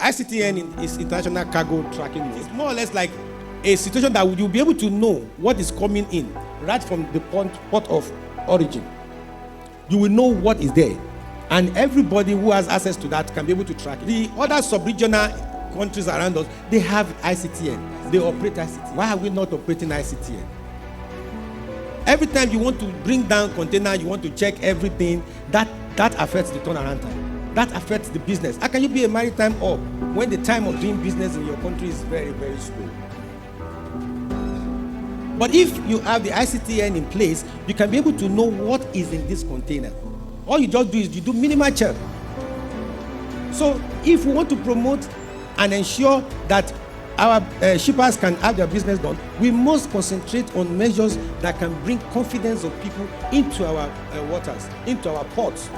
ICTN is International Cargo Tracking. It's more or less like a situation that you'll be able to know what is coming in right from the port of origin. You will know what is there. And everybody who has access to that can be able to track it. The other sub-regional countries around us, they have ICTN. They operate ICTN. Why are we not operating ICTN? Every time you want to bring down container, you want to check everything, that affects the turnaround time. That affects the business. How can you be a maritime hub when the time of doing business in your country is very, very slow? But if you have the ICTN in place, you can be able to know what is in this container. All you just do is you do minimal check. So if we want to promote and ensure that our shippers can have their business done, we must concentrate on measures that can bring confidence of people into our waters, into our ports.